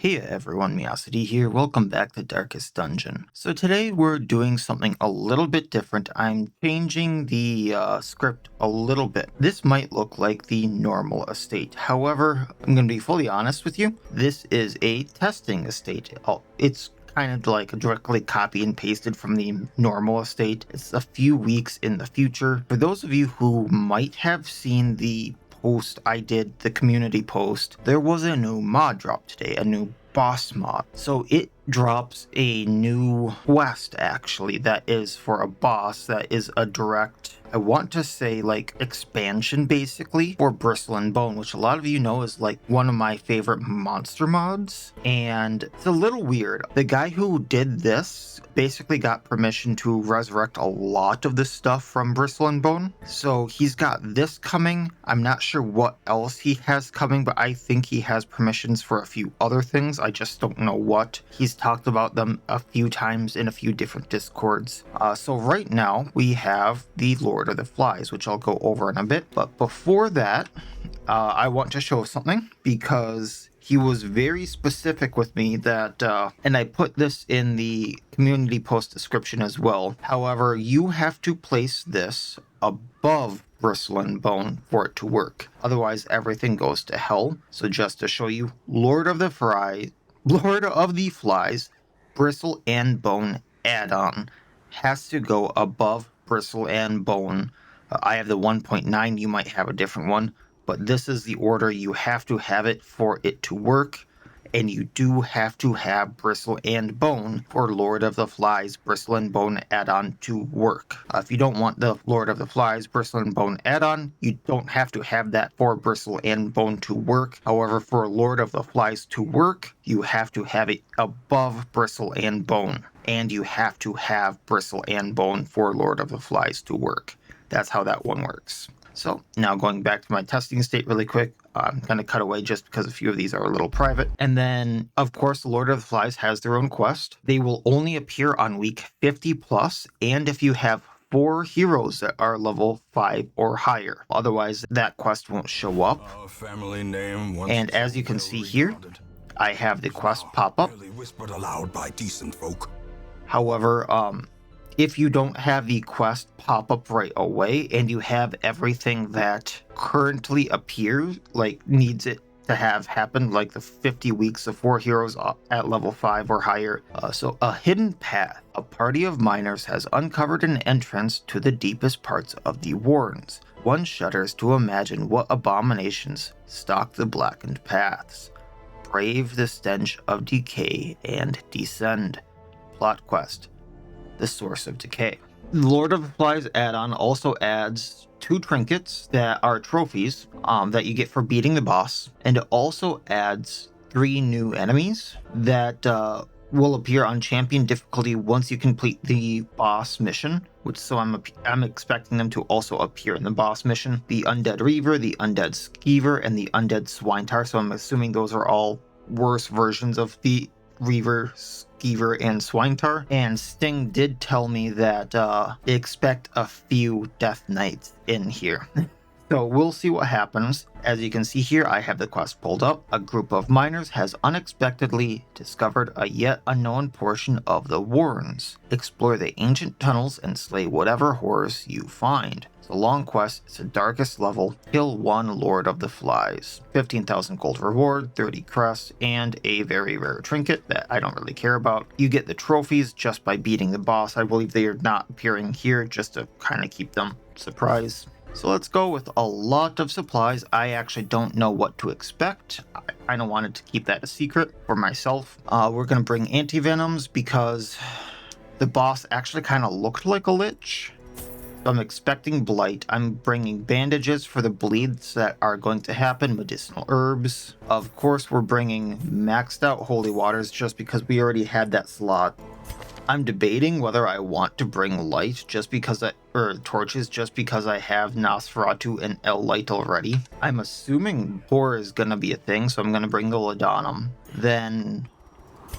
Hey everyone, Miacidae here. Welcome back to Darkest Dungeon. So today we're doing something a little bit different. I'm changing the script a little bit. This might look like the normal estate. However, I'm going to be fully honest with you. This is a testing estate. It's kind of like directly copy and pasted from the normal estate. It's a few weeks in the future. For those of you who might have seen the post I did, the community post, there was a new mod drop today, a new boss mod. So it drops a new quest actually that is for a boss that is a direct, I want to say like expansion basically for Bristle Bone, which a lot of you know is like one of my favorite monster mods. And it's a little weird. The guy who did this basically got permission to resurrect a lot of the stuff from Bristle Bone. So he's got this coming. I'm not sure what else he has coming, but I think he has permissions for a few other things. I just don't know what. He's talked about them a few times in a few different discords. So right now we have the Lord of the Flies, which I'll go over in a bit. But before that, I want to show something because he was very specific with me that, and I put this in the community post description as well. However, you have to place this above Bristle Bone for it to work. Otherwise, everything goes to hell. So just to show you, Lord of the Flies, Bristle and Bone Addon has to go above Bristle and Bone. I have the 1.9, you might have a different one. But this is the order. You have to have it for it to work. And you do have to have Bristle and Bone for Lord of the Flies, Bristle and Bone add-on to work. If you don't want the Lord of the Flies, Bristle and Bone add-on, you don't have to have that for Bristle and Bone to work. However, for Lord of the Flies to work, you have to have it above Bristle and Bone. And you have to have Bristle and Bone for Lord of the Flies to work. That's how that one works. So now going back to my testing state really quick, I'm going to cut away just because a few of these are a little private. And then, of course, the Lord of the Flies has their own quest. They will only appear on week 50 plus, and if you have 4 heroes that are level 5 or higher. Otherwise, that quest won't show up. And as you can see here, I have the quest pop up. Whispered aloud by decent folk. However, if you don't have the quest pop up right away and you have everything that currently appears, like needs it to have happened, like the 50 weeks of 4 heroes at level 5 or higher. So a hidden path. A party of miners has uncovered an entrance to the deepest parts of the Warrens. One shudders to imagine what abominations stalk the blackened paths. Brave the stench of decay and descend. Plot quest. The Source of Decay. Lord of the Flies add-on also adds 2 trinkets that are trophies that you get for beating the boss, and it also adds 3 new enemies that will appear on champion difficulty once you complete the boss mission. So I'm expecting them to also appear in the boss mission. The Undead Reaver, the Undead Skiever, and the Undead Swinetaur. So I'm assuming those are all worse versions of the Reaver, Skiever, and Swinetaur. And Sting did tell me that expect a few Death Knights in here. So we'll see what happens. As you can see here, I have the quest pulled up. A group of miners has unexpectedly discovered a yet unknown portion of the Warrens. Explore the ancient tunnels and slay whatever horrors you find. It's a long quest, it's the darkest level. Kill 1 Lord of the Flies. 15,000 gold reward, 30 crests, and a very rare trinket that I don't really care about. You get the trophies just by beating the boss. I believe they are not appearing here just to kind of keep them surprise. So let's go with a lot of supplies. I actually don't know what to expect. I kind of wanted to keep that a secret for myself. We're going to bring anti-venoms because the boss actually kind of looked like a lich. So I'm expecting blight. I'm bringing bandages for the bleeds that are going to happen, medicinal herbs. Of course, we're bringing maxed out holy waters just because we already had that slot. I'm debating whether I want to bring light just because or torches just because I have Nosferatu and El Light already. I'm assuming Pour is going to be a thing, so I'm going to bring the Laudanum. Then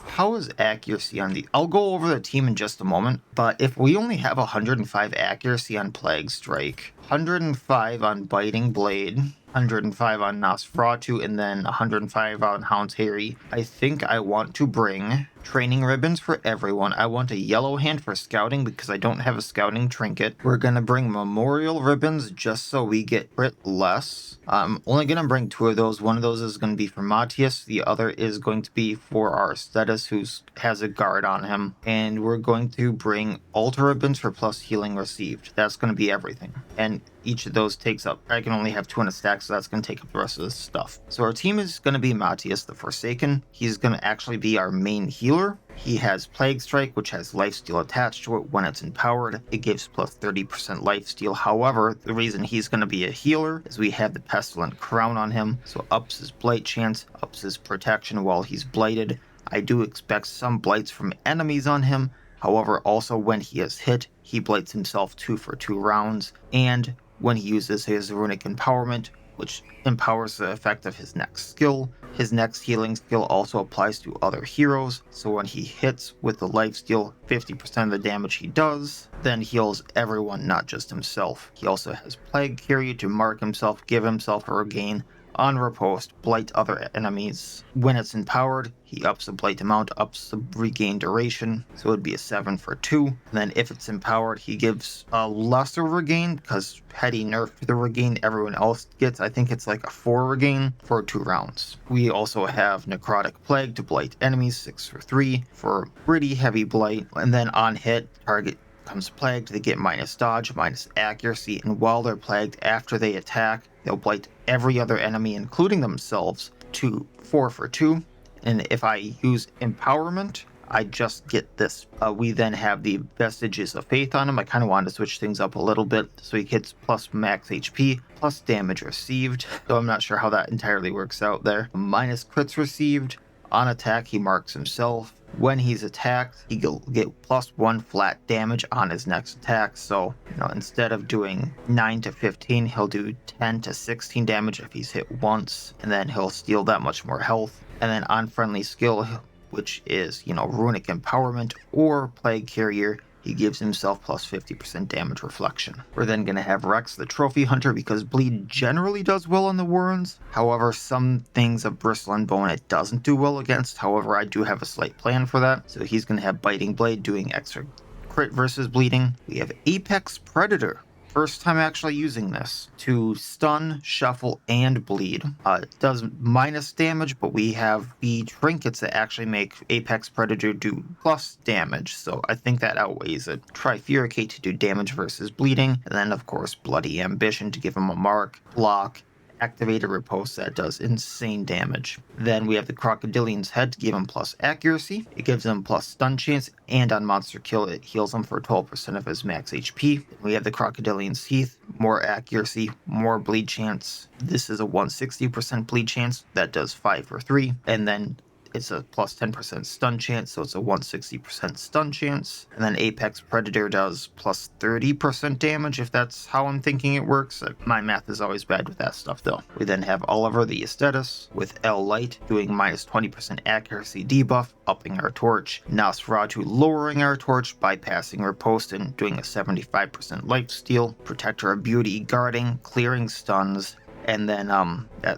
how is accuracy on the... I'll go over the team in just a moment, but if we only have 105 accuracy on Plague Strike, 105 on Biting Blade, 105 on Nosferatu, and then 105 on Hound's Harry. I think I want to bring training ribbons for everyone. I want a yellow hand for scouting because I don't have a scouting trinket. We're gonna bring memorial ribbons just so we get crit less. I'm only gonna bring 2 of those. One of those is gonna be for Matthias. The other is going to be for our Aesthete who has a guard on him. And we're going to bring altar ribbons for plus healing received. That's gonna be everything. And each of those takes up, I can only have 2 in a stack, so that's going to take up the rest of this stuff. So our team is going to be Matthias the Forsaken. He's going to actually be our main healer. He has Plague Strike, which has lifesteal attached to it. When it's empowered, it gives plus 30% lifesteal. However, the reason he's going to be a healer is we have the Pestilent Crown on him, so ups his blight chance, ups his protection while he's blighted. I do expect some blights from enemies on him. However, also when he is hit, he blights himself 2 for 2 rounds, and when he uses his Runic Empowerment, which empowers the effect of his next skill. His next healing skill also applies to other heroes, so when he hits with the lifesteal, 50% of the damage he does, then heals everyone, not just himself. He also has Plague Carrion to mark himself, give himself a regain. On riposte, blight other enemies. When it's empowered, he ups the blight amount, ups the regain duration, so it would be a 7 for 2. And then if it's empowered, he gives a lesser regain, because had he nerfed the regain everyone else gets, I think it's like a 4 regain for 2 rounds. We also have Necrotic Plague to blight enemies, 6 for 3, for pretty heavy blight. And then on hit, target becomes plagued, they get minus dodge, minus accuracy, and while they're plagued after they attack, they'll blight every other enemy, including themselves, to 4 for 2. And if I use empowerment, I just get this. We then have the Vestiges of Faith on him. I kind of wanted to switch things up a little bit, so he gets plus max HP, plus damage received, so I'm not sure how that entirely works out there. Minus crits received. On attack, he marks himself. When he's attacked, he'll get plus 1 flat damage on his next attack. So, instead of doing 9 to 15, he'll do 10 to 16 damage if he's hit once. And then he'll steal that much more health. And then on friendly skill, which is, Runic Empowerment or Plague Carrier, he gives himself plus 50% damage reflection. We're then going to have Rex the Trophy Hunter because bleed generally does well on the Warrens. However, some things of Bristle and Bone it doesn't do well against. However, I do have a slight plan for that. So he's going to have Biting Blade doing extra crit versus bleeding. We have Apex Predator. First time actually using this to stun, shuffle, and bleed. It does minus damage, but we have the trinkets that actually make Apex Predator do plus damage, so I think that outweighs it. Trifuricate to do damage versus bleeding, and then of course Bloody Ambition to give him a mark, block, activated riposte that does insane damage. Then we have the Crocodilian's Head to give him plus accuracy. It gives him plus stun chance, and on monster kill it heals him for 12% of his max HP. We have the Crocodilian's Teeth, more accuracy, more bleed chance. This is a 160% bleed chance that does 5 for 3, and then it's a plus 10% stun chance, so it's a 160% stun chance. And then Apex Predator does plus 30% damage, if that's how I'm thinking it works. My math is always bad with that stuff, though. We then have Oliver the Aesthete with L Light doing minus 20% accuracy debuff, upping our torch. Nosferatu lowering our torch, bypassing riposte, and doing a 75% lifesteal. Protector of Beauty guarding, clearing stuns, and then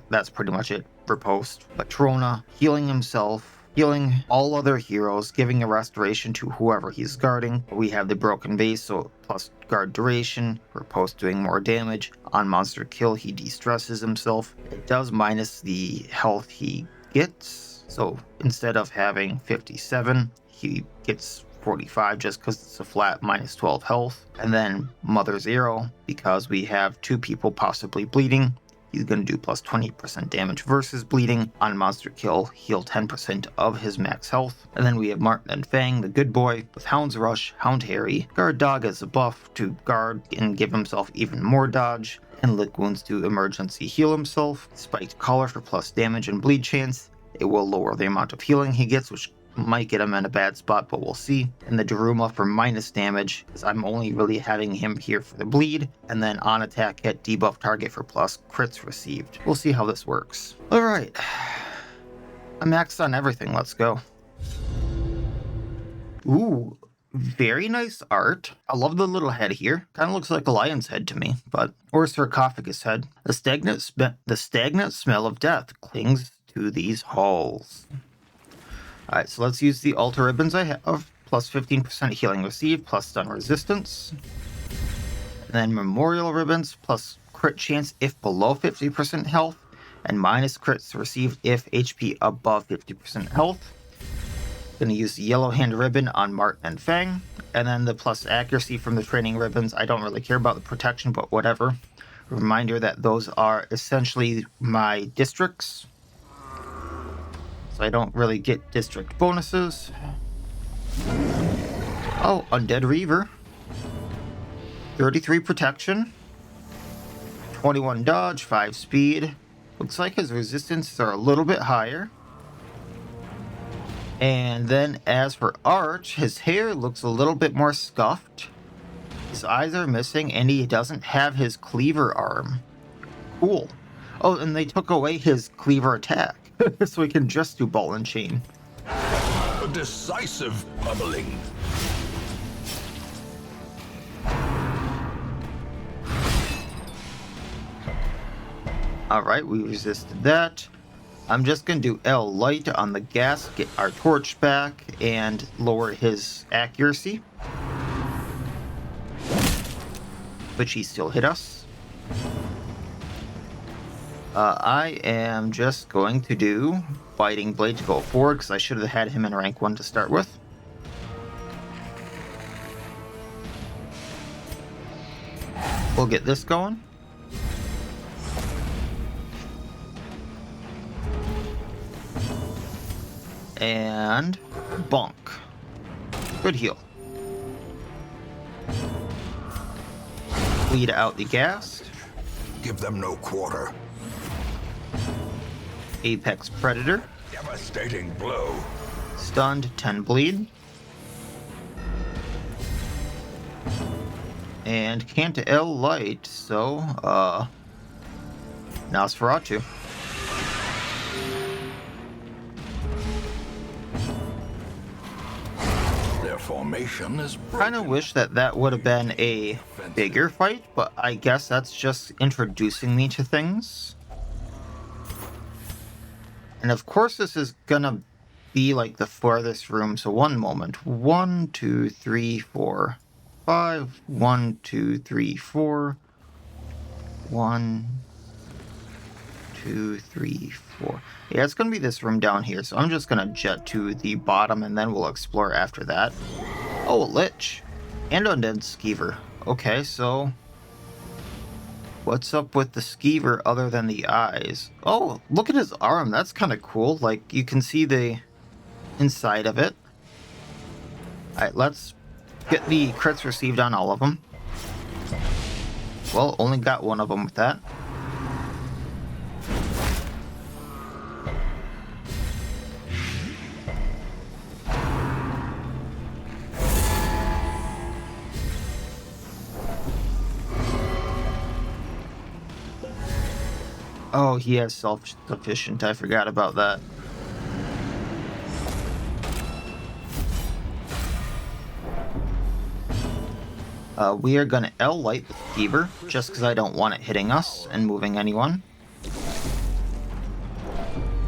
that's pretty much it. Riposte. Patrona healing himself, healing all other heroes, giving a restoration to whoever he's guarding. We have the Broken Base, so plus guard duration, riposte doing more damage. On monster kill, he de-stresses himself. It does minus the health he gets, so instead of having 57, he gets 45 just because it's a flat minus 12 health. And then Mother Zero, because we have 2 people possibly bleeding, he's going to do plus 20% damage versus bleeding. On monster kill, heal 10% of his max health. And then we have Martin and Fang, the good boy, with Hound's Rush, Hound Harry, Guard Dog as a buff to guard and give himself even more dodge, and Lick Wounds to emergency heal himself. Spiked Collar for plus damage and bleed chance. It will lower the amount of healing he gets, which might get him in a bad spot, but we'll see. And the Daruma for minus damage, because I'm only really having him here for the bleed. And then on attack hit, debuff target for plus crits received. We'll see how this works. Alright. I'm maxed on everything, let's go. Ooh, Very nice art. I love the little head here. Kind of looks like a lion's head to me, but or a sarcophagus head. The stagnant smell of death clings to these halls. All right, so let's use the altar ribbons I have. Plus 15% healing received, plus stun resistance. And then memorial ribbons, plus crit chance if below 50% health, and minus crits received if HP above 50% health. Gonna use the yellow hand ribbon on Martin and Fang, and then the plus accuracy from the training ribbons. I don't really care about the protection, but whatever. Reminder that those are essentially my districts, so I don't really get district bonuses. Oh, Undead Reaver. 33 protection, 21 dodge, 5 speed. Looks like his resistances are a little bit higher. And then as for art, his hair looks a little bit more scuffed. His eyes are missing, and he doesn't have his cleaver arm. Cool. Oh, and they took away his cleaver attack, so he can just do ball and chain. A decisive pummeling. Alright, we resisted that. I'm just going to do L light on the Ghast, get our torch back, and lower his accuracy. But he still hit us. I am just going to do Biting Blade to go forward, because I should have had him in rank 1 to start with. We'll get this going. And bonk. Good heal. Bleed out the Ghast. Give them no quarter. Apex Predator. Devastating blow. Stunned, 10 bleed. And can't L light, so Nosferatu. Formation is kind of wish that would have been a bigger fight, but I guess that's just introducing me to things. And of course this is gonna be like the farthest room, so one moment. 1, 2, 3, 4, 5. 1, 2, 3, 4. 1, 2, 3, 4. Yeah, it's gonna be this room down here, so I'm just gonna jet to the bottom and then we'll explore after that. Oh, a Lich. And Undead Skiever. Okay, so what's up with the Skiever other than the eyes? Oh, look at his arm. That's kind of cool. Like, you can see the inside of it. Alright, let's get the crits received on all of them. Well, only got one of them with that. Oh, he has self-sufficient. I forgot about that. We are going to L light the Skiever, just because I don't want it hitting us and moving anyone.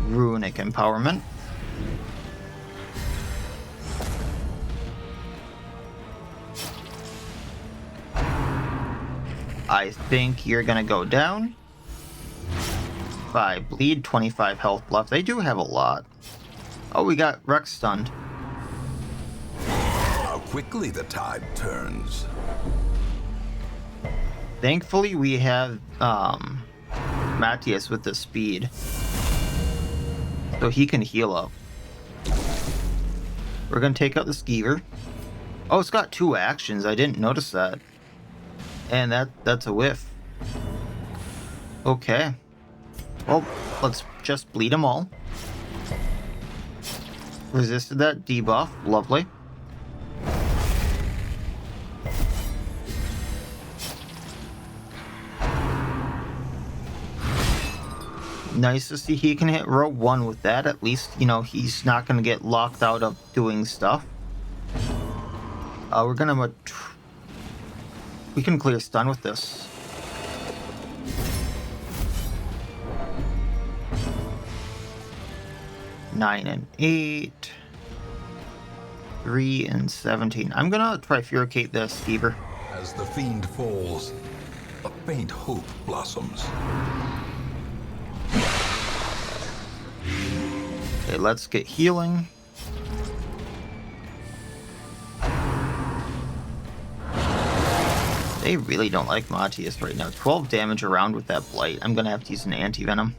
Runic Empowerment. I think you're going to go down. 5 bleed, 25 health left. They do have a lot. Oh, we got Rex stunned. How quickly the tide turns. Thankfully, we have Matthias with the speed, so he can heal up. We're gonna take out the Skiever. Oh, it's got 2 actions. I didn't notice that. And that's a whiff. Okay. Well, let's just bleed them all. Resisted that debuff. Lovely. Nice to see he can hit row 1 with that. At least, you know, he's not going to get locked out of doing stuff. We're gonna... we can clear stun with this. Nine and 8. 3 and 17. I'm gonna Trifuricate this, Skiever. As the fiend falls, a faint hope blossoms. Okay, let's get healing. They really don't like Matthias right now. 12 damage around with that blight. I'm gonna have to use an anti-venom.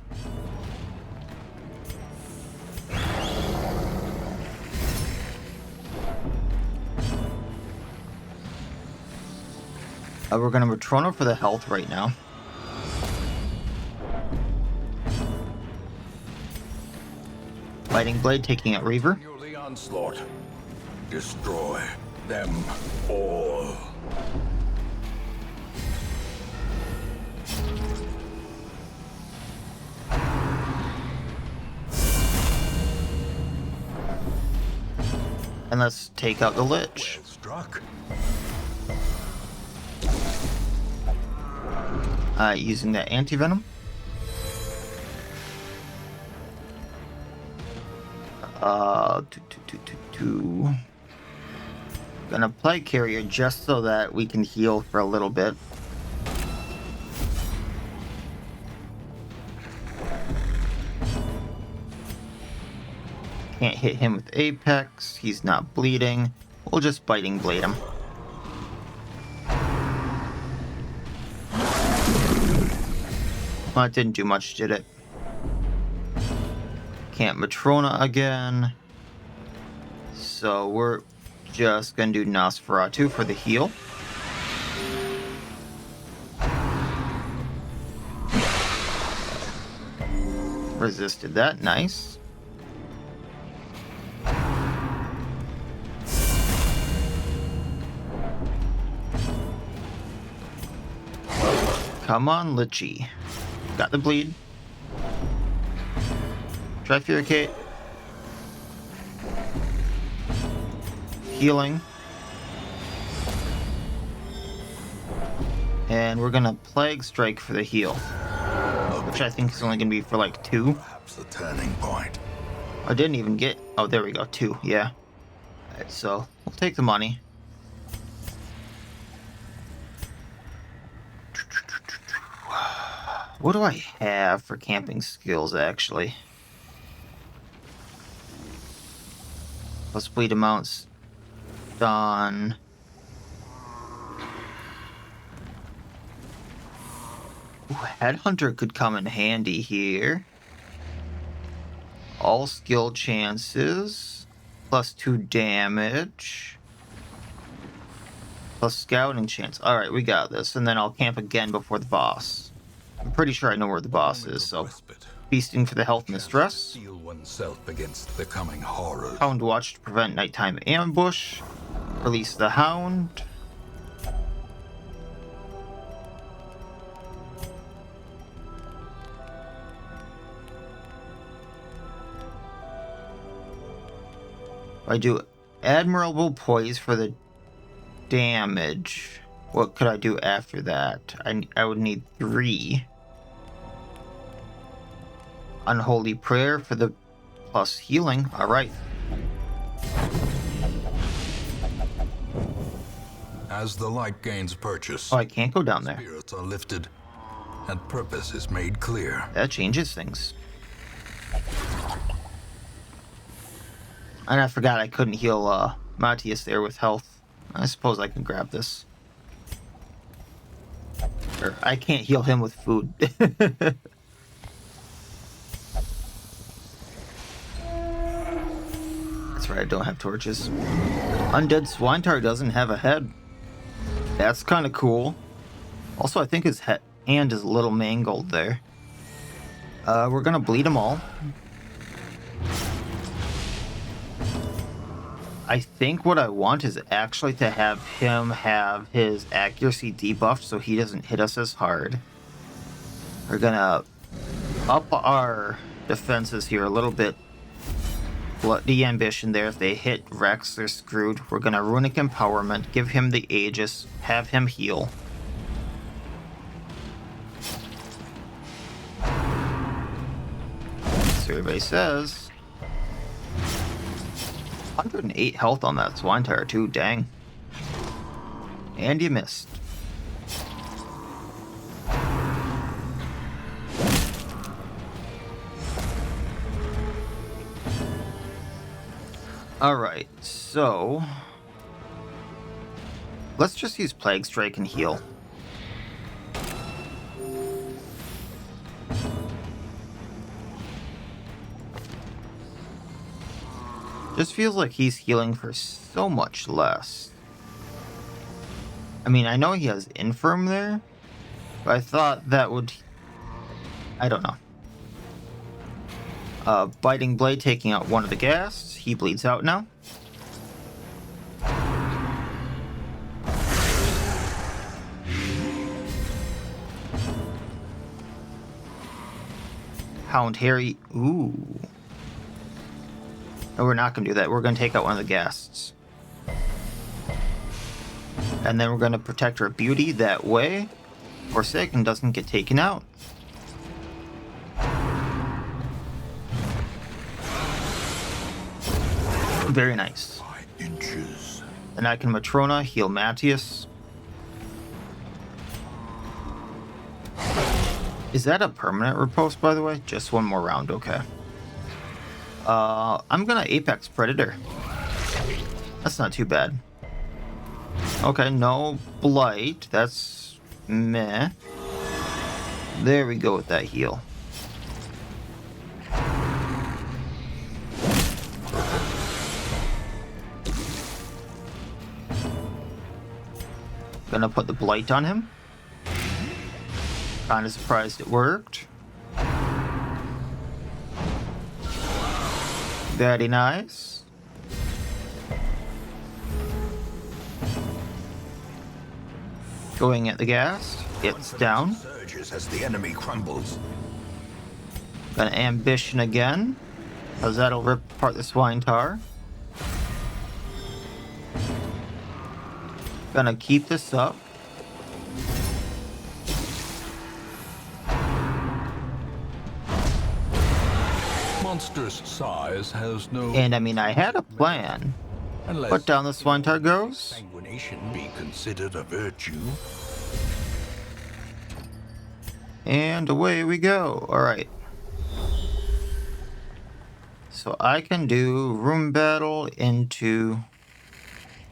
We're gonna Matrona for the health right now. Fighting Blade taking out Reaver. The onslaught. Destroy them all. And let's take out the Lich. Well struck. Using that anti-venom. Gonna play Carrion just so that we can heal for a little bit. Can't hit him with Apex. He's not bleeding. We'll just Biting Blade him. Well, it didn't do much, did it? Can't Matrona again. So we're just gonna do Nosferatu for the heal. Resisted that, nice. Come on, Lichy. Got the bleed. Trifuricate. Healing. And we're gonna Plague Strike for the heal. Which I think is only gonna be for like 2. Perhaps the turning point. I didn't even get... oh, there we go. 2, yeah. Alright, so we'll take the money. What do I have for camping skills, actually? Plus bleed amounts. Done. Ooh, Headhunter could come in handy here. All skill chances. Plus 2 damage. Plus scouting chance. Alright, we got this. And then I'll camp again before the boss. I'm pretty sure I know where the boss is, so feasting for the health and the stress. Steel oneself against the coming horrors. Hound Watch to prevent nighttime ambush. Release the Hound. I do Admirable Poise for the damage. What could I do after that? I would need 3. Unholy Prayer for the plus healing. Alright. As the light gains purchase, Oh, I can't go down there. spirits are lifted, and purpose is made clear. That changes things. And I forgot I couldn't heal Matthias there with health. I suppose I can grab this. Or I can't heal him with food. That's right, I don't have torches. Undead Swinetaur doesn't have a head. That's kind of cool. Also, I think his hand is a little mangled there. We're gonna bleed them all. I think what I want is actually to have him have his accuracy debuffed so he doesn't hit us as hard. We're gonna up our defenses here a little bit Bloody Ambition there. If they hit Rex, they're screwed. We're gonna Runic Empowerment, give him the Aegis, have him heal. Survey says 108 health on that Swinetaur too, dang. And you missed. Alright, so let's just use Plague Strike and heal. Just feels like he's healing for so much less. I mean, I know he has Infirm there, but I thought that would... I don't know. Biting Blade taking out one of the Ghasts. He bleeds out now. Hound Harry. Ooh. No, we're not going to do that. We're going to take out one of the Ghasts. And then we're going to protect our beauty that way. Forsaken doesn't get taken out. Very nice. 5 inches. And I can Matrona, heal Matthias. Is that a permanent riposte, by the way? Just one more round, okay. I'm gonna Apex Predator. That's not too bad. Okay, no Blight. That's meh. There we go with that heal. Gonna put the Blight on him. Kinda surprised it worked. Very nice. Going at the Ghast. It's down. Surges as the enemy crumbles. Gonna Ambition again, because that'll rip apart the Swinetaur. Gonna keep this up. Monstrous size has no... And I mean, I had a plan. Put down the Swinetaur goes. Sanguination be considered a virtue. And away we go. Alright. So I can do Room Battle into...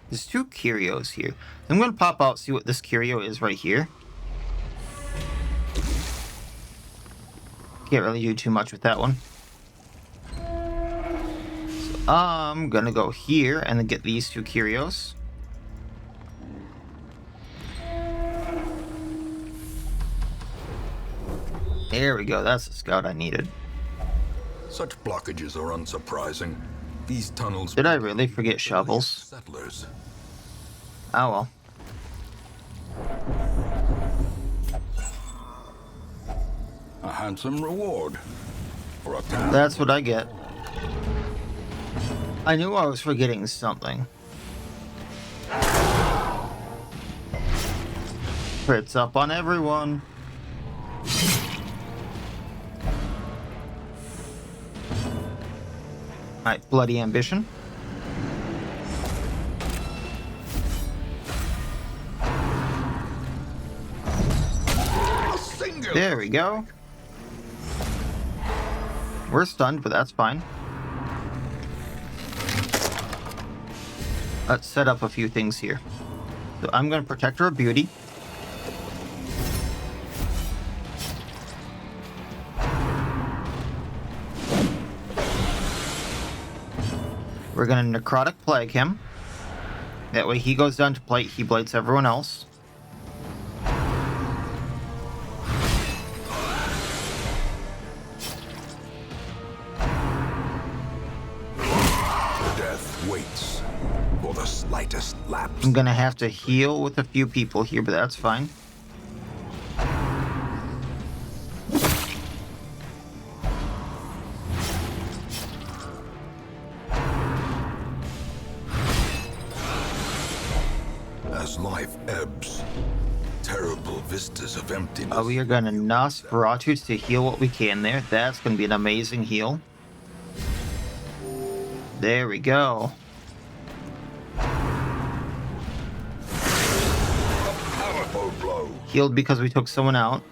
There's 2 Curios here. I'm going to pop out, see what this Curio is right here. Can't really do too much with that one. So I'm going to go here and then get these 2 Curios. There we go. That's the scout I needed. Such blockages are unsurprising. These tunnels... Did I really forget shovels? Settlers. Oh well. A handsome reward for a task. That's what I get. I knew I was forgetting something. Crits up on everyone. Alright, Bloody Ambition. There we go. We're stunned, but that's fine. Let's set up a few things here. So I'm going to protect our beauty. We're going to Necrotic Plague him. That way he goes down to plate, he blights everyone else. Death waits for the slightest lapse. I'm going to have to heal with a few people here, but that's fine. as life ebbs. Terrible vistas of emptiness. We are gonna Nosferatu to heal what we can there. That's gonna be an amazing heal. There we go. Powerful blow. Healed because we took someone out.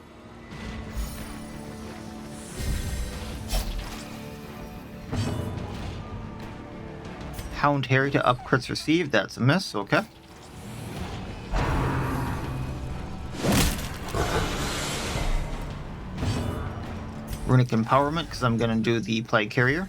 Hound Harry to up crits received. That's a miss. Okay. Runic Empowerment because I'm going to do the Plague Carrier.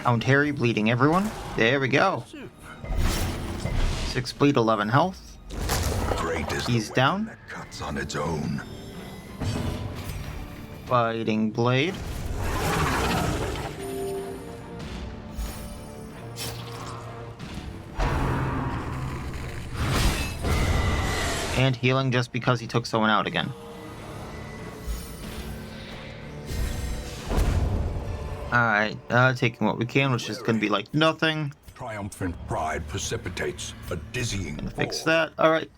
Hound Harry bleeding everyone. There we go. 6 bleed, 11 health. Great is He's the down. weapon that cuts on its own. Biting Blade. And healing just because he took someone out again. Alright, taking what we can, which is going to be like nothing. Triumphant pride precipitates a dizzying Gonna fix fall. that. Alright.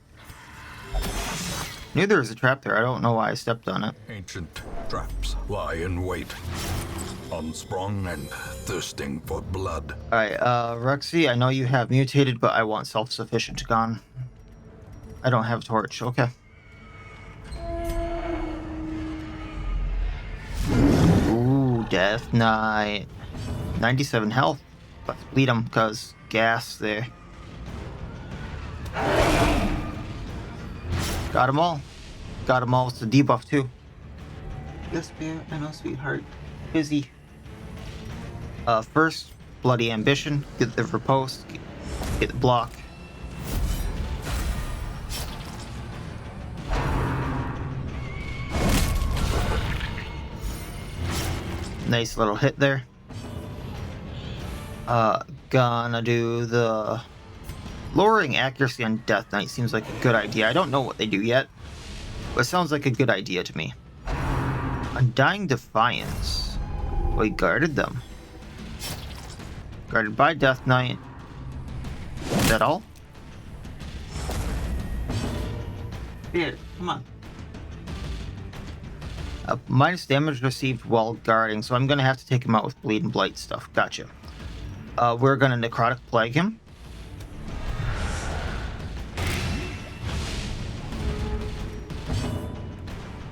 Knew there was a trap there. I don't know why I stepped on it. Ancient traps lie in wait, unsprung and thirsting for blood. Alright, Rexy, I know you have mutated, but I want self-sufficient gone. I don't have torch. Okay. Ooh, Death Knight. 97 health. Let's bleed him, because gas there. Got them all. Got them all. It's a debuff, too. Yes, bear. I know, sweetheart. Busy. First, Bloody Ambition. Get the riposte. Get the block. Nice little hit there. Gonna do the lowering accuracy on Death Knight seems like a good idea. I don't know what they do yet, but it sounds like a good idea to me. Undying Defiance. We guarded them. Guarded by Death Knight. Is that all? Here, come on. Minus damage received while guarding, so I'm going to have to take him out with Bleed and Blight stuff. Gotcha. We're going to Necrotic Plague him.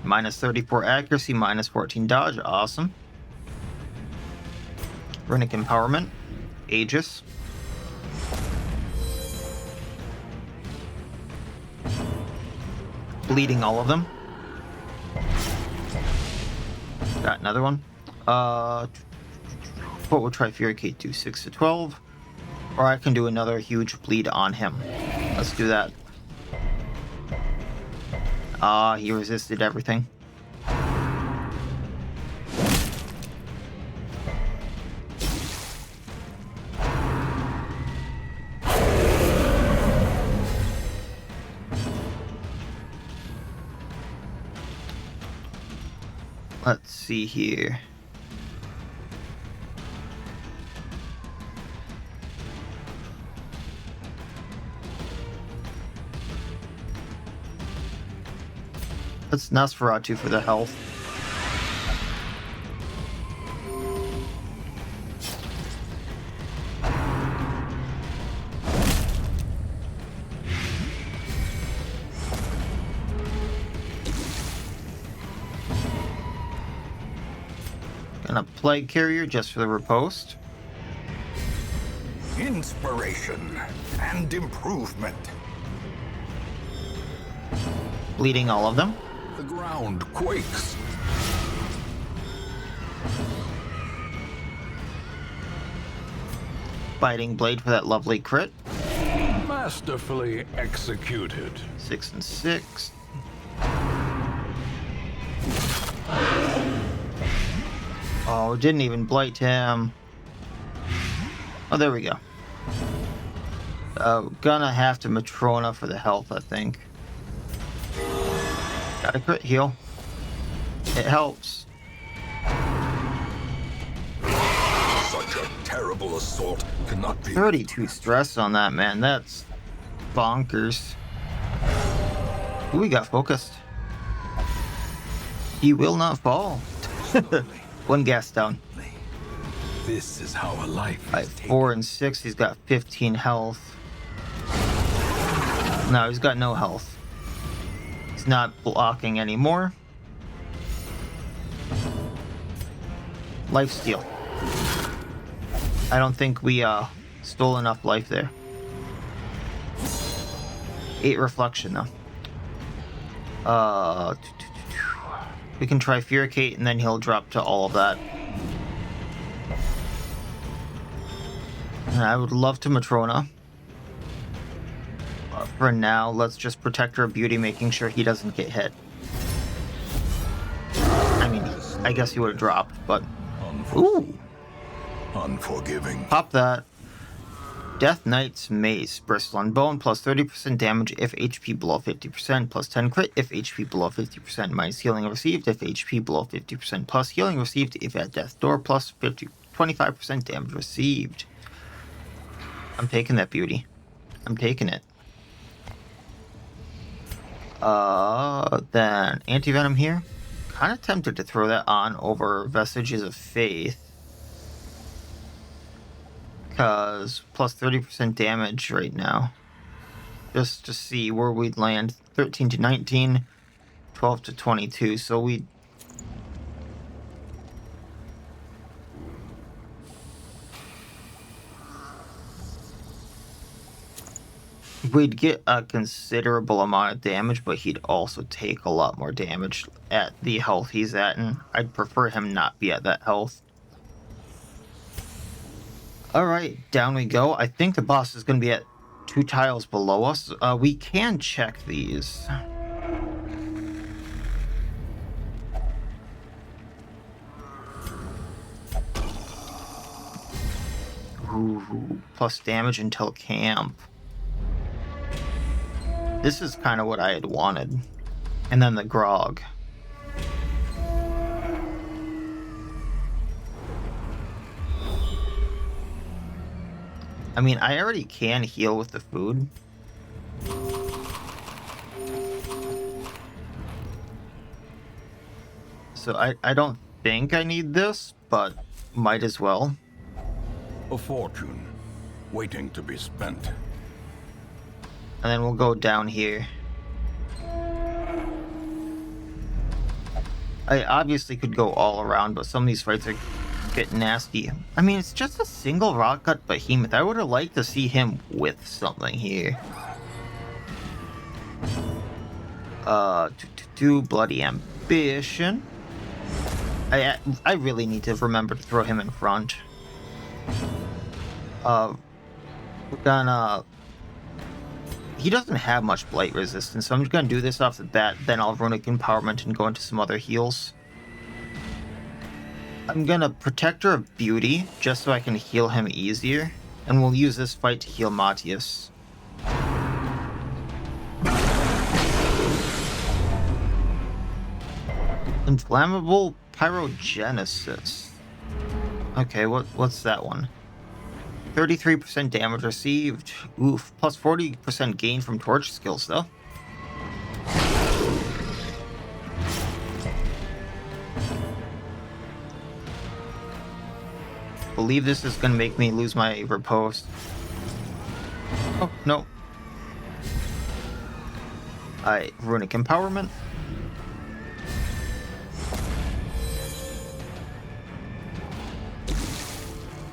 Minus 34 accuracy, minus 14 dodge. Awesome. Runic Empowerment. Aegis. Bleeding all of them. Got another one. What would Trifuricate do? 6 to 12? Or I can do another huge bleed on him. Let's do that. He resisted everything. Let's see here. Let's Nosferatu for the health. Gonna Plague Carrier just for the riposte. Inspiration and improvement. Bleeding all of them. The ground quakes. Biting Blade for that lovely crit. Masterfully executed. 6 and 6. Oh, didn't even blight him. Oh, there we go. Gonna have to Matrona for the health, I think. Got a crit heal. It helps. Such a terrible assault cannot be. 32 stress on that, man. That's bonkers. Ooh, we got focused. He will not fall. One gas down. This is how a life At is taken. 4 and 6, he's got 15 health. No, he's got no health. He's not blocking anymore. Lifesteal. I don't think we stole enough life there. 8 reflection though. We can try Furicate and then he'll drop to all of that. And I would love to Matrona. But for now, let's just protect our beauty, making sure he doesn't get hit. I mean, I guess he would have dropped, but... Ooh! Unforgiving. Pop that. Death Knight's Mace. Bristle Bone plus 30% damage if HP below 50%, plus 10 crit if HP below 50%, minus healing received if HP below 50%, plus healing received if at death door, plus 25% damage received. I'm taking that beauty. I'm taking it. Then Anti-Venom here. Kind of tempted to throw that on over Vestiges of Faith. Because plus 30% damage right now. Just to see where we'd land. 13 to 19, 12 to 22. So we'd get a considerable amount of damage, but he'd also take a lot more damage at the health he's at, and I'd prefer him not be at that health. Alright, down we go. I think the boss is going to be at 2 tiles below us. We can check these. Ooh, plus damage until camp. This is kind of what I had wanted. And then the grog. I mean, I already can heal with the food. So I don't think I need this, but might as well. A fortune waiting to be spent. And then we'll go down here. I obviously could go all around, but some of these fights are get nasty. I mean, it's just a single Rotgut Behemoth. I would have liked to see him with something here. Bloody Ambition. I really need to remember to throw him in front. We're gonna... He doesn't have much blight resistance, so I'm just gonna do this off the bat, then I'll Runic Empowerment and go into some other heals. I'm gonna Protector of Beauty, just so I can heal him easier, and we'll use this fight to heal Matthias. Inflammable Pyrogenesis. Okay, what's that one? 33% damage received. Oof. Plus 40% gain from torch skills, though. Believe this is going to make me lose my riposte. Oh, no. Runic Empowerment.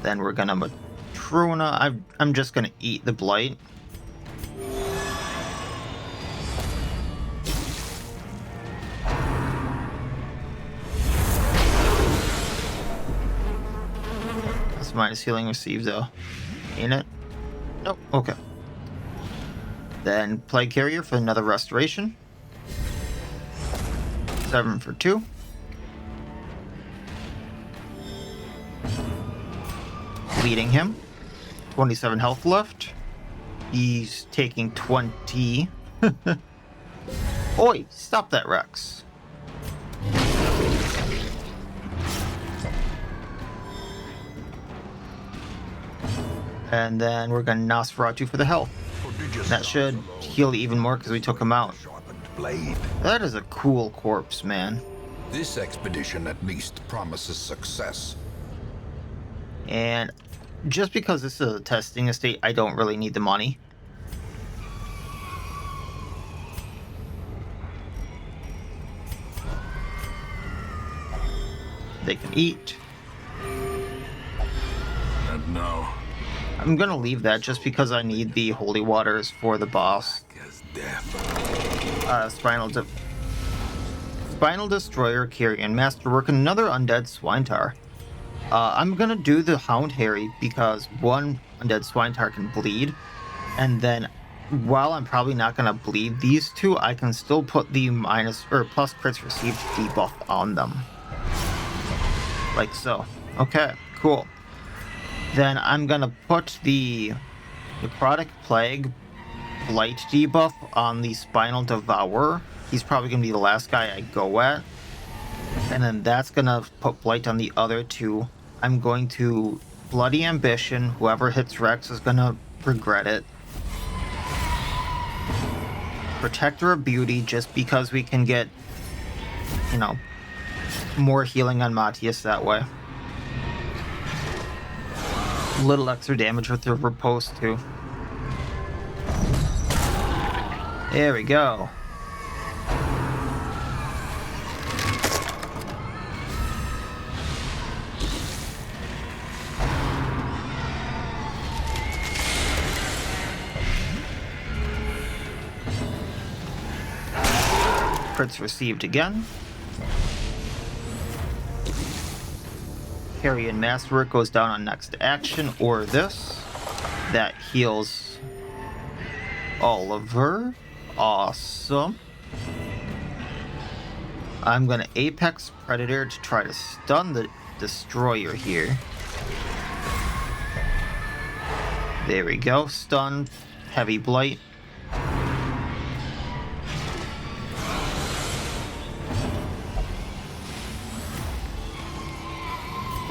Then we're going to Matrona. I'm just going to eat the blight. That's minus healing received, though. Ain't it? Nope. Okay. Then Plague Carrier for another restoration. 7 for 2. Leading him. 27 health left. He's taking 20. Oi, stop that, Rex. And then we're going to Nosferatu for the health. That should heal even more because we took him out. That is a cool corpse, man. This expedition at least promises success. And just because this is a testing estate, I don't really need the money. They can eat. And now, I'm gonna leave that just because I need the holy waters for the boss. Spinal Destroyer, Carrion, Masterwork, and another Undead Swinetaur. I'm gonna do the Hound Harry because one Undead Swinetaur can bleed, and then while I'm probably not gonna bleed these two, I can still put the plus crits received debuff on them. Like so. Okay, cool. Then I'm gonna put the Necrotic Plague Blight debuff on the Spinal Devourer. He's probably gonna be the last guy I go at. And then that's gonna put Blight on the other two. I'm going to Bloody Ambition. Whoever hits Rex is gonna regret it. Protector of Beauty, just because we can get, you know, more healing on Matthias that way. Little extra damage with the riposte too. There we go. Crits received again. Carrion Masterwork goes down on next action, or this. That heals Oliver. Awesome. I'm gonna Apex Predator to try to stun the Destroyer here. There we go. Stun. Heavy Blight.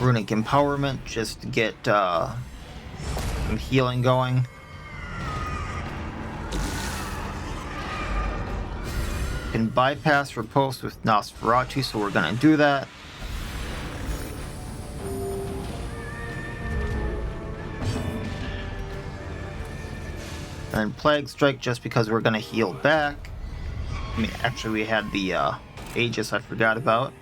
Runic Empowerment just to get some healing going. Can bypass riposte with Nosferatu, so we're gonna do that. And Plague Strike just because we're gonna heal back. I mean, actually we had the Aegis I forgot about.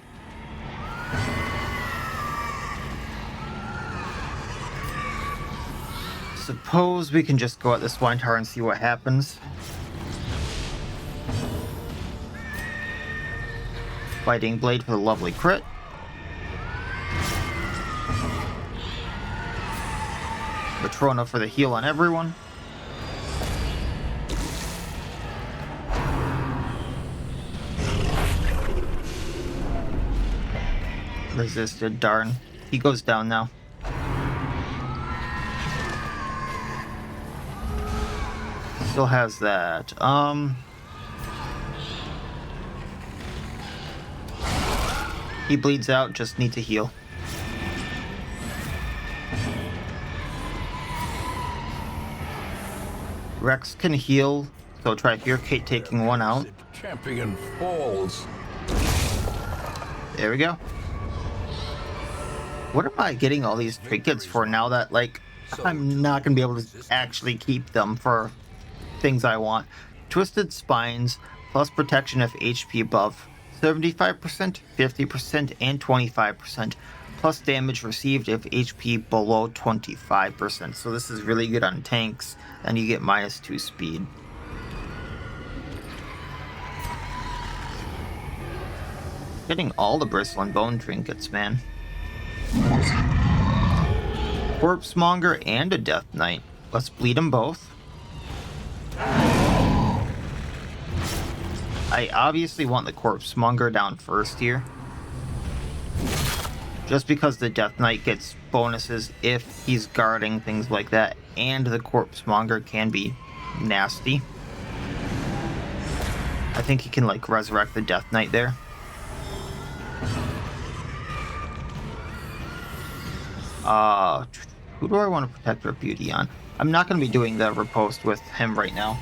Suppose we can just go at this Swinetaur and see what happens. Biting Blade for the lovely crit. Matrona for the heal on everyone. Resisted, darn. He goes down now. Still has that. He bleeds out, just need to heal. Rex can heal, so try Furicate taking one out. Champion falls. There we go. What am I getting all these trinkets for now that, like, I'm not going to be able to actually keep them for things I want? Twisted Spines, plus protection if HP above 75%, 50%, and 25%, plus damage received if HP below 25%. So this is really good on tanks, and you get -2 speed. Getting all the Bristle Bone trinkets, man. Corpsemonger and a Death Knight. Let's bleed them both. I obviously want the Corpsemonger down first here. Just because the Death Knight gets bonuses if he's guarding, things like that. and the Corpsemonger can be nasty. I think he can like resurrect the Death Knight there. Who do I want to protect our beauty on? I'm not going to be doing the riposte with him right now.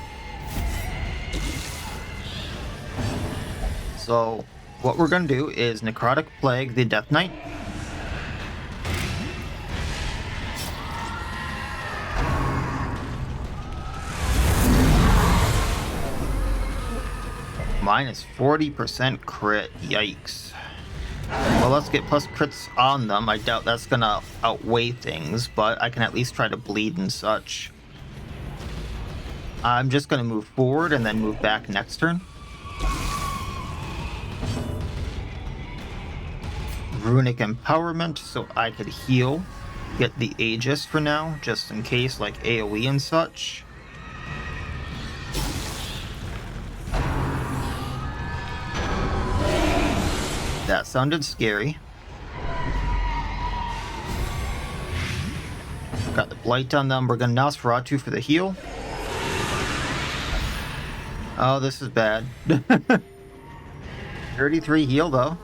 So what we're going to do is Necrotic Plague the Death Knight. Minus 40% crit. Yikes. Well, let's get plus crits on them. I doubt that's going to outweigh things, but I can at least try to bleed and such. I'm just going to move forward and then move back next turn. Runic Empowerment, so I could heal. Get the Aegis for now, just in case, like AoE and such. That sounded scary. Got the Blight on them. We're going to Nosferatu for the heal. Oh, this is bad. 33 heal, though.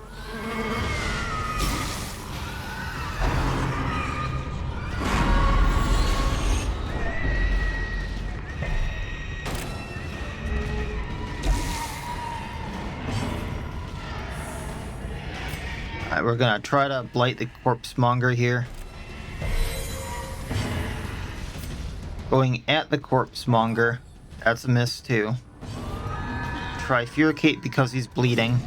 Alright, we're going to try to Blight the Corpsemonger here. Going at the Corpsemonger. That's a miss, too. Try Furicate because he's bleeding.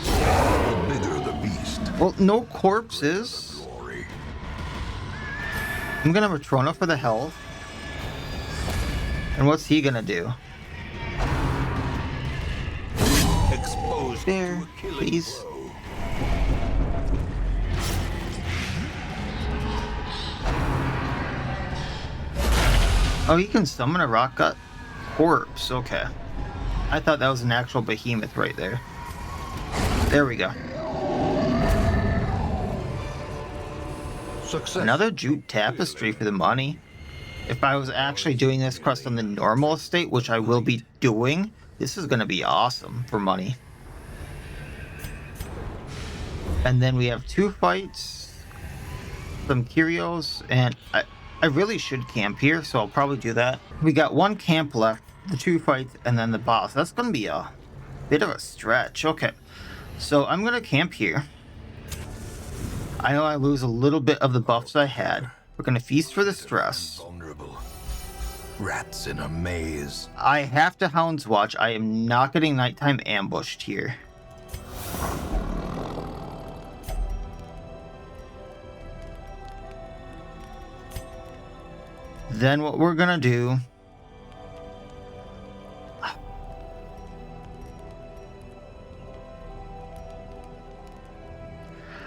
The bigger the beast. Well, no corpses. I'm gonna Matrona for the health. And what's he gonna do? Exposed There, please. Oh, he can summon a Rotgut corpse. Okay. I thought that was an actual behemoth right there. There we go. Success. Another jute tapestry for the money. If I was actually doing this quest on the normal estate, which I will be doing, this is going to be awesome for money. And then we have 2 fights, some curios, and I really should camp here, so I'll probably do that. We got 1 camp left, the 2 fights, and then the boss. That's going to be a bit of a stretch. Okay, so I'm going to camp here. I know I lose a little bit of the buffs I had. We're going to feast for the stress. Vulnerable. Rats in a maze. I have to Hound's Watch. I am not getting nighttime ambushed here. Then what we're going to do...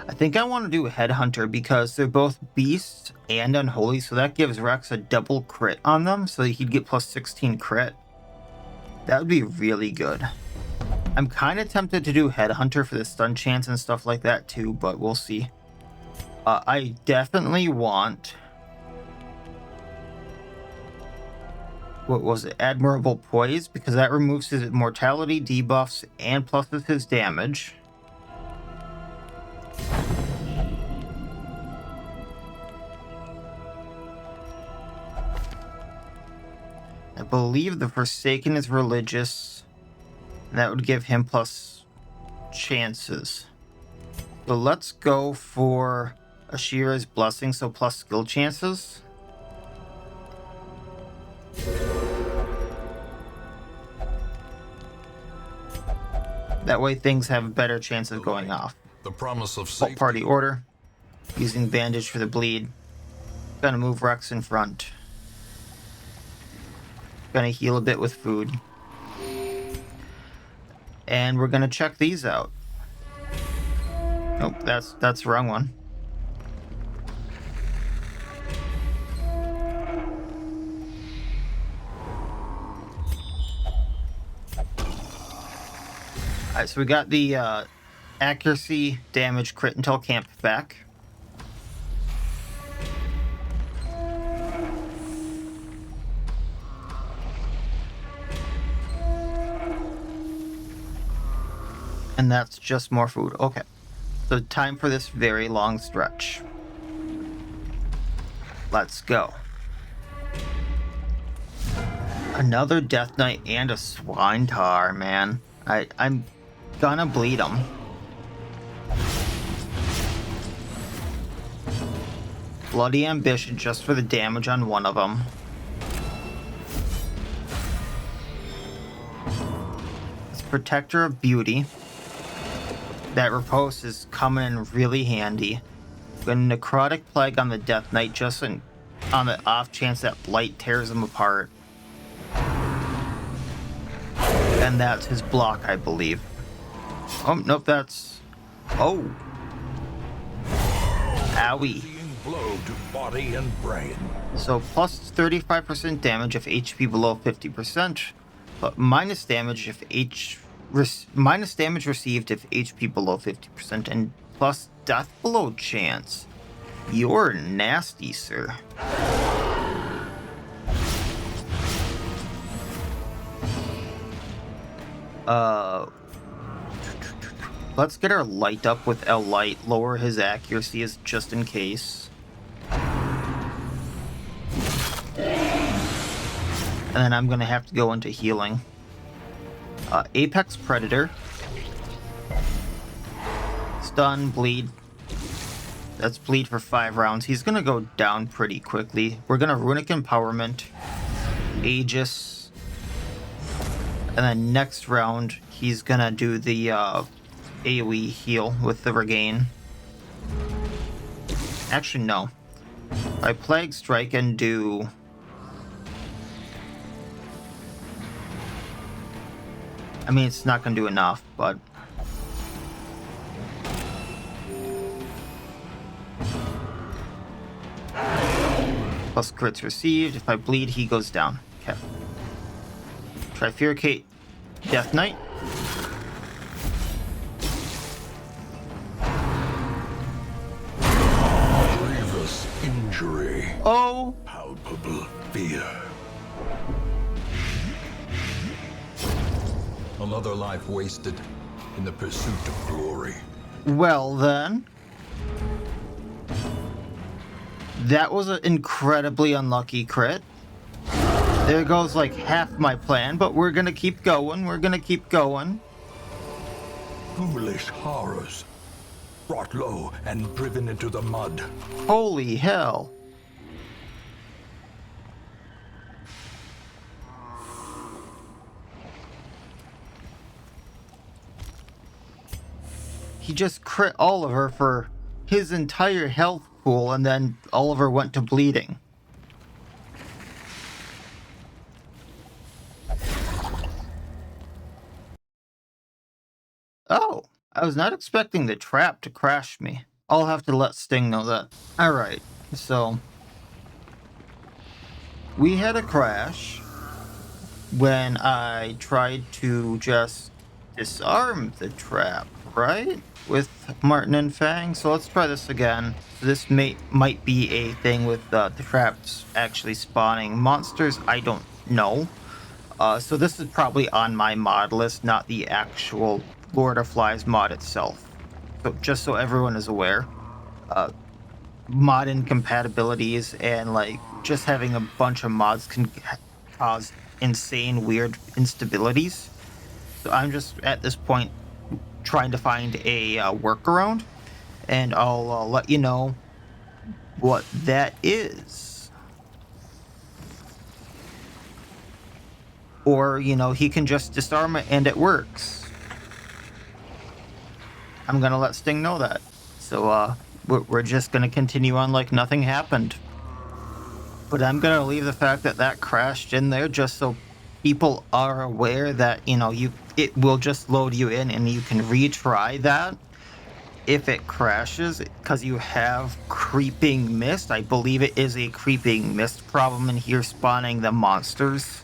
I think I want to do a Headhunter because they're both beasts and unholy, so that gives Rex a double crit on them, so he'd get plus 16 crit. That would be really good. I'm kind of tempted to do Headhunter for the stun chance and stuff like that too, but we'll see. I definitely want... What was it? Admirable Poise, because that removes his mortality debuffs and pluses his damage. I believe the Forsaken is religious. And that would give him plus chances. So let's go for Ashira's Blessing, so plus skill chances. That way things have a better chance of going off. The promise of safety. Party order. Using bandage for the bleed. Gonna move Rex in front. Gonna heal a bit with food. And we're gonna check these out. Nope, that's the wrong one. Alright, so we got the accuracy, damage, crit until camp back. And that's just more food. Okay. So time for this very long stretch. Let's go. Another Death Knight and a Swinetaur, man. I'm gonna bleed them. Bloody Ambition just for the damage on one of them. It's Protector of Beauty. That riposte is coming in really handy. Got a Necrotic Plague on the Death Knight just on the off chance that Blight tears him apart. And that's his block, I believe. Oh, nope, that's... Oh. Owie. Blow to body and brain. So plus 35% damage if HP below 50%, but minus damage received if HP below 50%, and plus death below chance. You're nasty, sir. Let's get our light up with L light, lower his accuracy as just in case. And then I'm gonna have to go into healing. Apex Predator. Stun, bleed. That's bleed for 5 rounds. He's gonna go down pretty quickly. We're gonna Runic Empowerment, Aegis, and then next round he's gonna do the AoE heal with the Regain. Actually, no. I Plague Strike and do... I mean, it's not going to do enough, but... Plus crits received. If I bleed, he goes down. Okay. Trifurcate Death Knight. Grievous injury. Oh! Palpable fear. Another life wasted in the pursuit of glory. Well then. That was an incredibly unlucky crit. There goes like half my plan, but we're gonna keep going. We're gonna keep going. Foolish horrors. Brought low and driven into the mud. Holy hell. He just crit Oliver for his entire health pool, and then Oliver went to bleeding. Oh, I was not expecting the trap to crash me. I'll have to let Sting know that. Alright, so... we had a crash when I tried to just disarm the trap, right? With Martin and Fang. So let's try this again. This might be a thing with the traps actually spawning monsters. I don't know. So this is probably on my mod list, not the actual Lord of Flies mod itself. So just so everyone is aware, mod incompatibilities and like just having a bunch of mods can cause insane weird instabilities. So I'm just at this point trying to find a workaround, and I'll let you know what that is. Or, you know, he can just disarm it and it works. I'm gonna let Sting know that. So we're just gonna continue on like nothing happened. But I'm gonna leave the fact that that crashed in there just so people are aware that, you know, it will just load you in and you can retry that if it crashes, because you have creeping mist. I believe it is a creeping mist problem in here spawning the monsters.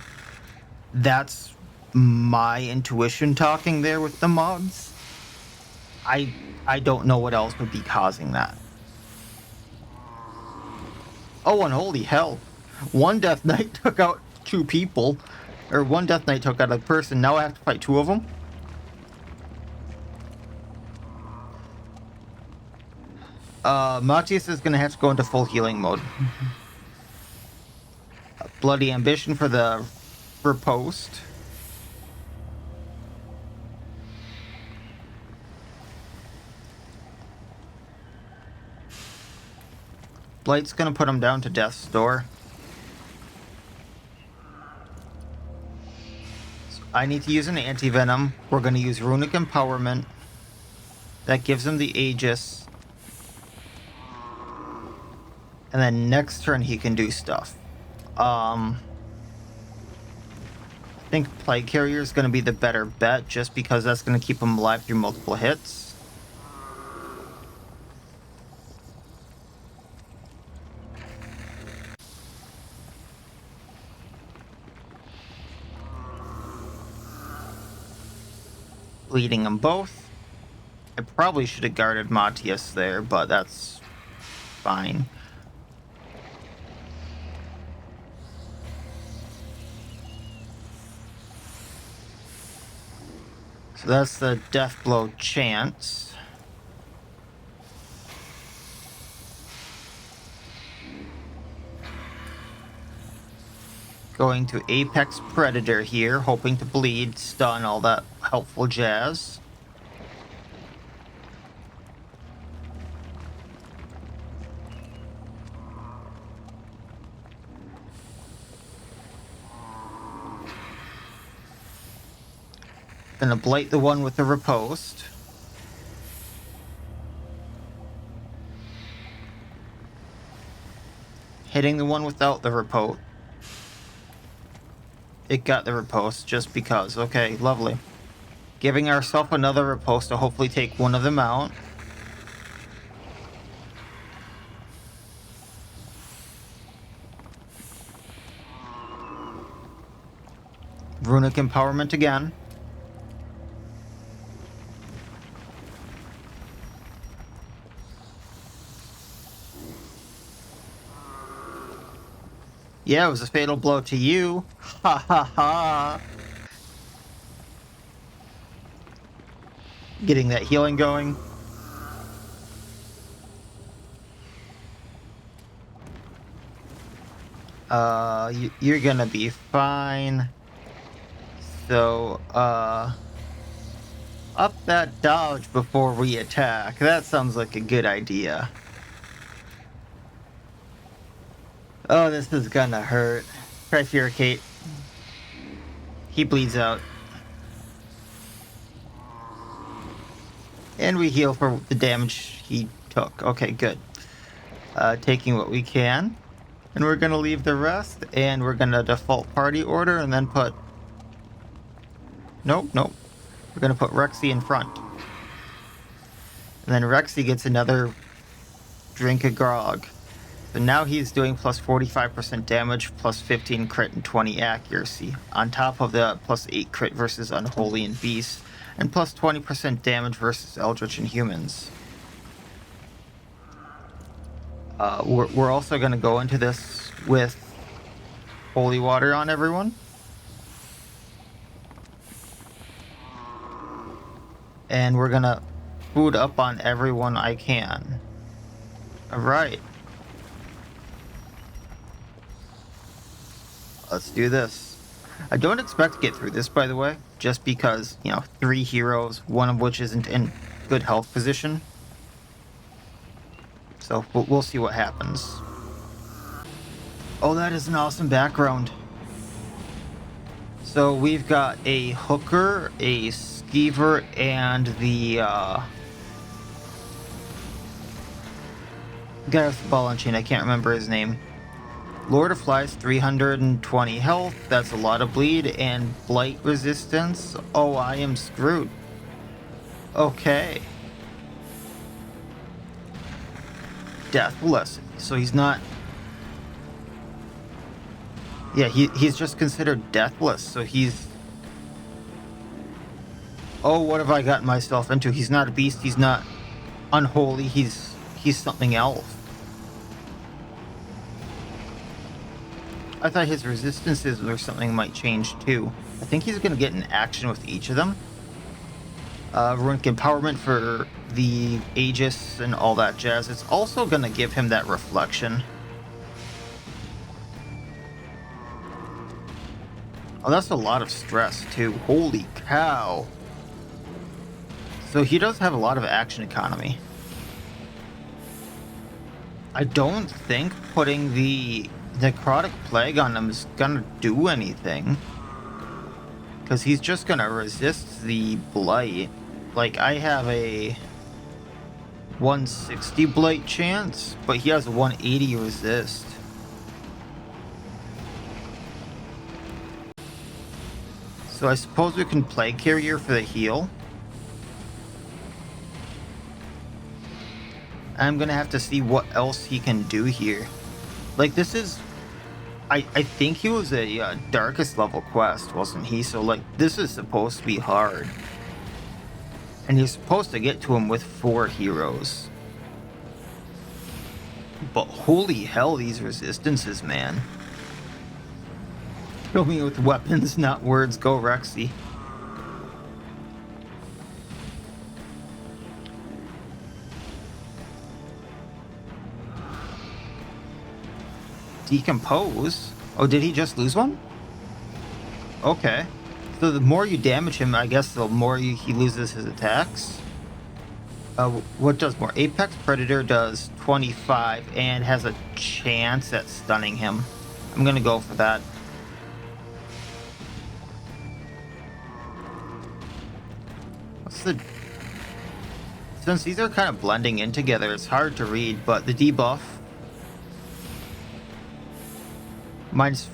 That's my intuition talking there with the mods. I don't know what else would be causing that. Oh, and holy hell, one Death Knight took out 2 people. Or one Death Knight took out a person, now I have to fight 2 of them? Matthias is gonna have to go into full healing mode. Bloody Ambition for the riposte. Blight's gonna put him down to Death's Door. So I need to use an anti-venom. We're gonna use Runic Empowerment. That gives him the Aegis. And then next turn he can do stuff. I think Plague Carrier is going to be the better bet just because that's going to keep him alive through multiple hits. Bleeding them both. I probably should have guarded Matthias there, but that's fine. So that's the death blow chance. Going to Apex Predator here, hoping to bleed, stun, all that helpful jazz. Gonna blight the one with the riposte. Hitting the one without the riposte. It got the riposte just because. Okay, lovely. Giving ourselves another riposte to hopefully take one of them out. Runic Empowerment again. Yeah, it was a fatal blow to you. Ha ha ha. Getting that healing going. You're gonna be fine. So, up that dodge before we attack. That sounds like a good idea. Oh, this is gonna hurt. Trifuricate. He bleeds out. And we heal for the damage he took. Okay, good. Taking what we can. And we're gonna leave the rest, and we're gonna default party order, and then put... Nope. We're gonna put Rexy in front. And then Rexy gets another drink of grog. So now he's doing plus 45% damage, plus 15 crit and 20 accuracy, on top of the plus 8 crit versus Unholy and Beast, and plus 20% damage versus Eldritch and Humans. We're also going to go into this with Holy Water on everyone. And we're going to food up on everyone I can. Alright. Let's do this. I don't expect to get through this, by the way, just because, 3 heroes, one of which isn't in good health position. So we'll see what happens. Oh, that is an awesome background. So we've got a Hooker, a Skiever, and the guy with the ball and chain. I can't remember his name. Lord of Flies, 320 health. That's a lot of bleed and blight resistance. Oh, I am screwed. Okay. Deathless. So he's not... Yeah, he's just considered deathless. So he's... Oh, what have I gotten myself into? He's not a beast. He's not unholy. He's something else. I thought his resistances or something might change too. I think he's going to get an action with each of them. Runic Empowerment for the Aegis and all that jazz, it's also going to give him that reflection. Oh, that's a lot of stress, too. Holy cow. So he does have a lot of action economy. I don't think putting the Necrotic Plague on him is gonna do anything. Because he's just gonna resist the Blight. Like, I have a 160 Blight chance, but he has a 180 resist. So I suppose we can Plague Carrier for the heal. I'm gonna have to see what else he can do here. Like, this is... I think he was a darkest level quest, wasn't he? So, like, this is supposed to be hard. And you're supposed to get to him with 4 heroes. But holy hell, these resistances, man. Kill me with weapons, not words. Go, Rexy. Decompose? Oh, did he just lose one? Okay. So the more you damage him, I guess the more he loses his attacks. What does more? Apex Predator does 25 and has a chance at stunning him. I'm gonna go for that. What's the... Since these are kind of blending in together, it's hard to read, but the debuff... Minus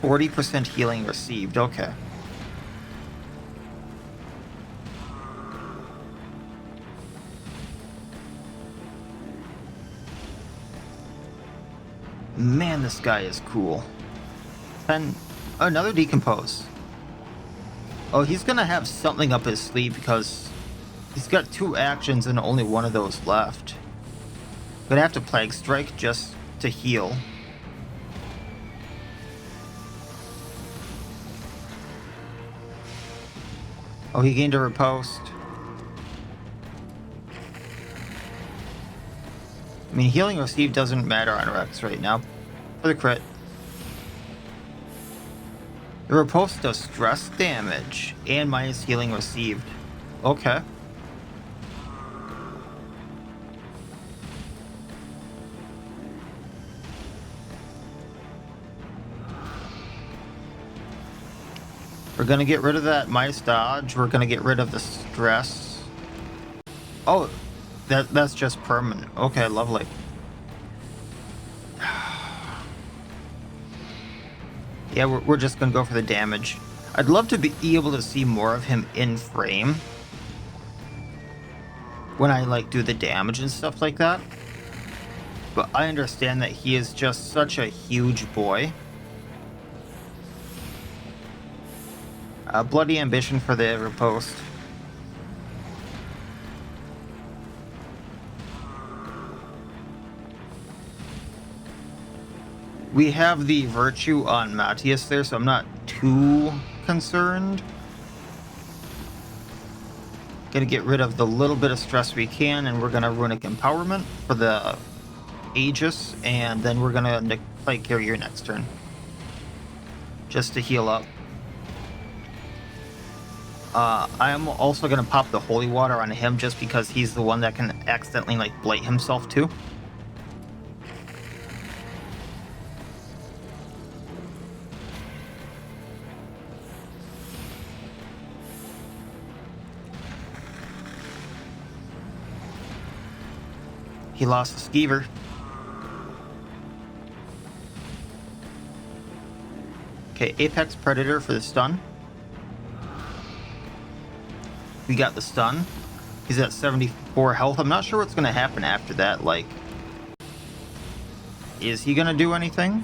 40% healing received. Okay. Man, this guy is cool. And another decompose. Oh, he's gonna have something up his sleeve because he's got 2 actions and only one of those left. Gonna have to Plague Strike just to heal. Oh, he gained a riposte. I mean, healing received doesn't matter on Rex right now. For the crit. The riposte does stress damage and minus healing received. Okay. We're gonna get rid of that Mice Dodge. We're gonna get rid of the stress. Oh, that's just permanent. Okay, lovely. Yeah, we're just gonna go for the damage. I'd love to be able to see more of him in frame when I like do the damage and stuff like that. But I understand that he is just such a huge boy. Bloody Ambition for the riposte. We have the Virtue on Matthias there, so I'm not too concerned. Gonna get rid of the little bit of stress we can, and we're gonna Runic Empowerment for the Aegis, and then we're gonna play Carrier next turn. Just to heal up. I am also going to pop the Holy Water on him just because he's the one that can accidentally, like, blight himself too. He lost the Skiever. Okay, Apex Predator for the stun. We got the stun. He's at 74 health. I'm not sure what's going to happen after that. Like, is he going to do anything?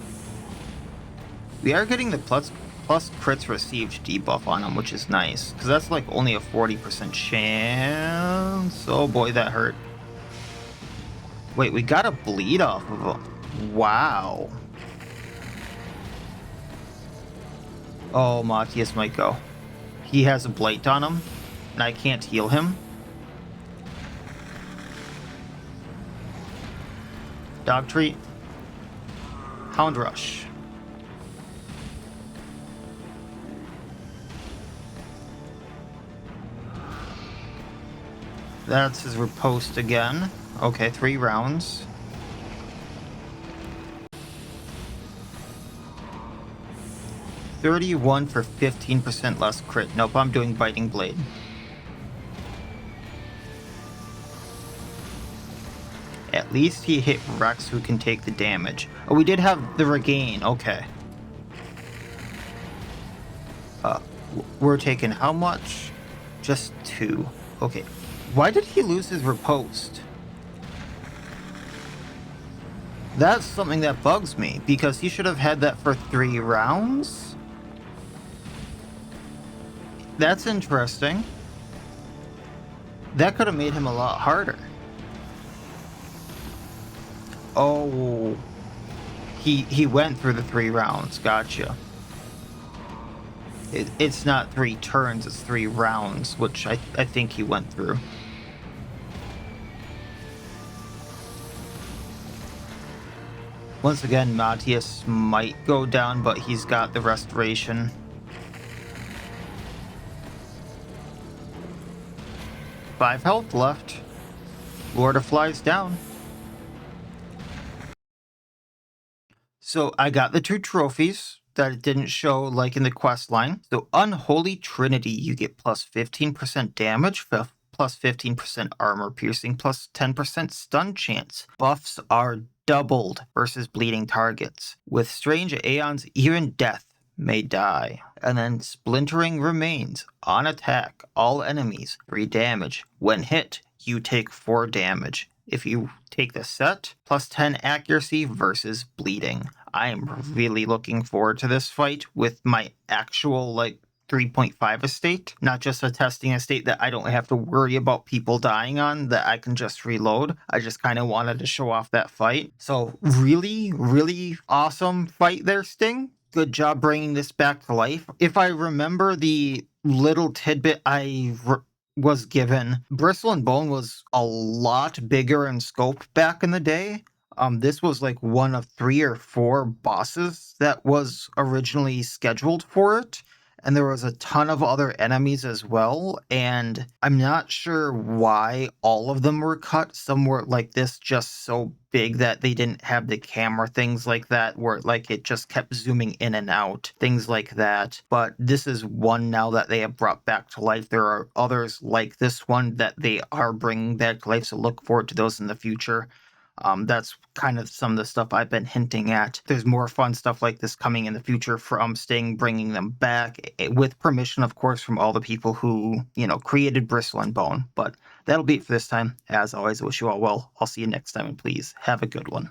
We are getting the plus crits received debuff on him, which is nice. Because that's like only a 40% chance. Oh boy, that hurt. Wait, we got a bleed off of him. Wow. Oh, Matthias might go. He has a blight on him. And I can't heal him. Dog treat. Hound rush. That's his riposte again. Okay, 3 rounds. $31 for 15% less crit. Nope, I'm doing Biting Blade. At least he hit Rex, who can take the damage. Oh, we did have the regain. Okay. We're taking how much? Just 2. Okay. Why did he lose his riposte? That's something that bugs me, because he should have had that for 3 rounds? That's interesting. That could have made him a lot harder. Oh, he went through the 3 rounds. Gotcha. It's not 3 turns, it's 3 rounds, which I think he went through. Once again, Matthias might go down, but he's got the restoration. Five health left. Lord of Flies down. So I got the 2 trophies that it didn't show like in the quest line. So Unholy Trinity, you get plus 15% damage, plus 15% armor piercing, plus 10% stun chance. Buffs are doubled versus bleeding targets. With strange aeons, even death may die. And then Splintering Remains. On attack, all enemies, 3 damage. When hit, you take 4 damage. If you take the set, plus 10 accuracy versus bleeding. I am really looking forward to this fight with my actual, 3.5 estate, not just a testing estate that I don't have to worry about people dying on, that I can just reload. I just kind of wanted to show off that fight. So really, really awesome fight there, Sting. Good job bringing this back to life. If I remember the little tidbit was given, Bristle and Bone was a lot bigger in scope back in the day. This was like one of 3 or 4 bosses that was originally scheduled for it. And there was a ton of other enemies as well, and I'm not sure why all of them were cut. Some were like this, just so big that they didn't have the camera, things like that, where like it just kept zooming in and out, things like that. But this is one now that they have brought back to life. There are others like this one that they are bringing back to life, so look forward to those in the future. That's kind of some of the stuff I've been hinting at. There's more fun stuff like this coming in the future from Sting, bringing them back with permission, of course, from all the people who, created Bristle and Bone. But that'll be it for this time. As always, I wish you all well. I'll see you next time, and please have a good one.